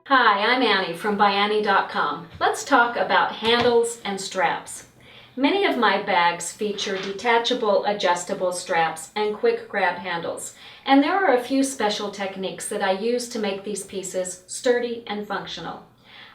Hi, I'm Annie from ByAnnie.com. Let's talk about handles and straps. Many of my bags feature detachable, adjustable straps and quick grab handles, and there are a few special techniques that I use to make these pieces sturdy and functional.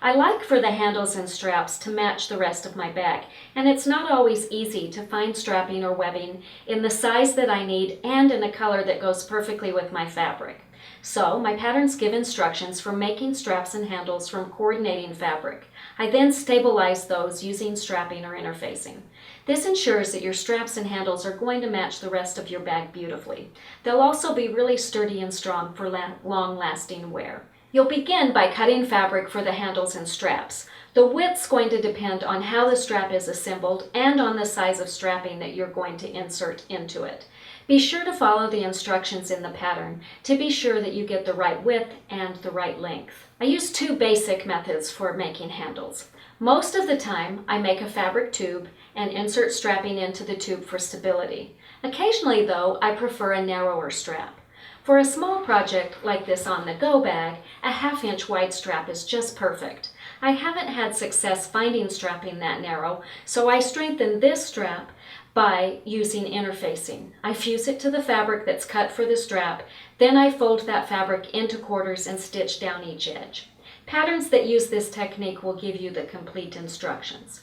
I like for the handles and straps to match the rest of my bag, and it's not always easy to find strapping or webbing in the size that I need and in a color that goes perfectly with my fabric. So, my patterns give instructions for making straps and handles from coordinating fabric. I then stabilize those using strapping or interfacing. This ensures that your straps and handles are going to match the rest of your bag beautifully. They'll also be really sturdy and strong for long-lasting wear. You'll begin by cutting fabric for the handles and straps. The width's going to depend on how the strap is assembled and on the size of strapping that you're going to insert into it. Be sure to follow the instructions in the pattern to be sure that you get the right width and the right length. I use two basic methods for making handles. Most of the time, I make a fabric tube and insert strapping into the tube for stability. Occasionally, though, I prefer a narrower strap. For a small project like this on-the-go bag, a 1/2 inch wide strap is just perfect. I haven't had success finding strapping that narrow, so I strengthen this strap by using interfacing. I fuse it to the fabric that's cut for the strap, then I fold that fabric into quarters and stitch down each edge. Patterns that use this technique will give you the complete instructions.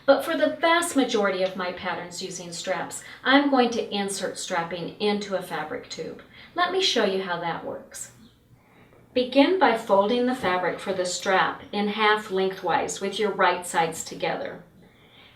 But for the vast majority of my patterns using straps, I'm going to insert strapping into a fabric tube. Let me show you how that works. Begin by folding the fabric for the strap in half lengthwise with your right sides together.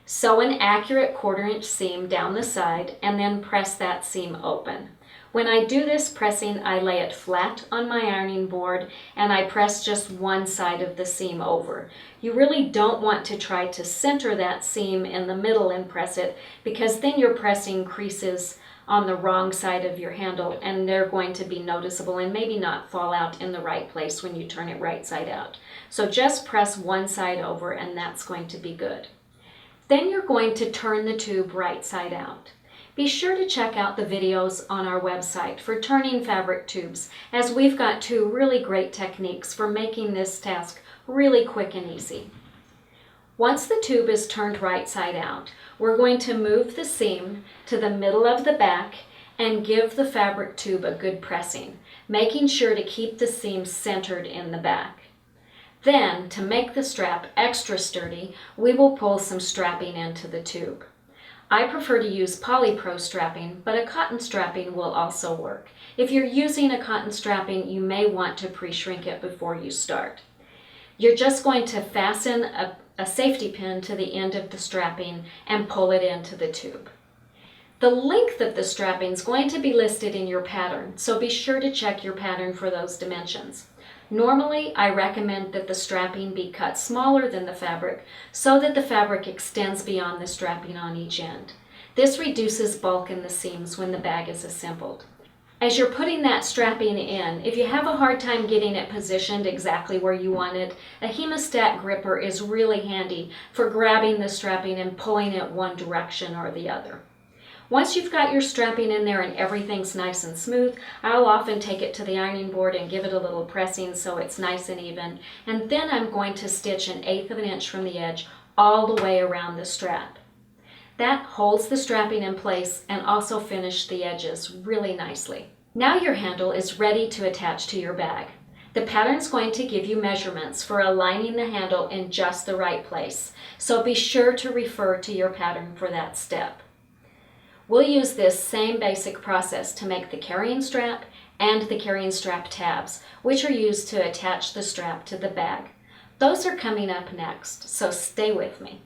Sew an accurate 1/4 inch seam down the side and then press that seam open. When I do this pressing, I lay it flat on my ironing board and I press just one side of the seam over. You really don't want to try to center that seam in the middle and press it, because then you're pressing creases on the wrong side of your handle and they're going to be noticeable and maybe not fall out in the right place when you turn it right side out. So just press one side over and that's going to be good. Then you're going to turn the tube right side out. Be sure to check out the videos on our website for turning fabric tubes, as we've got two really great techniques for making this task really quick and easy. Once the tube is turned right side out, we're going to move the seam to the middle of the back and give the fabric tube a good pressing, making sure to keep the seam centered in the back. Then, to make the strap extra sturdy, we will pull some strapping into the tube. I prefer to use polypro strapping, but a cotton strapping will also work. If you're using a cotton strapping, you may want to pre-shrink it before you start. You're just going to fasten a safety pin to the end of the strapping and pull it into the tube. The length of the strapping is going to be listed in your pattern, so be sure to check your pattern for those dimensions. Normally, I recommend that the strapping be cut smaller than the fabric so that the fabric extends beyond the strapping on each end. This reduces bulk in the seams when the bag is assembled. As you're putting that strapping in, if you have a hard time getting it positioned exactly where you want it, a hemostat gripper is really handy for grabbing the strapping and pulling it one direction or the other. Once you've got your strapping in there and everything's nice and smooth, I'll often take it to the ironing board and give it a little pressing so it's nice and even, and then I'm going to stitch 1/8 of an inch from the edge all the way around the strap. That holds the strapping in place and also finishes the edges really nicely. Now your handle is ready to attach to your bag. The pattern's going to give you measurements for aligning the handle in just the right place, so be sure to refer to your pattern for that step. We'll use this same basic process to make the carrying strap and the carrying strap tabs, which are used to attach the strap to the bag. Those are coming up next, so stay with me.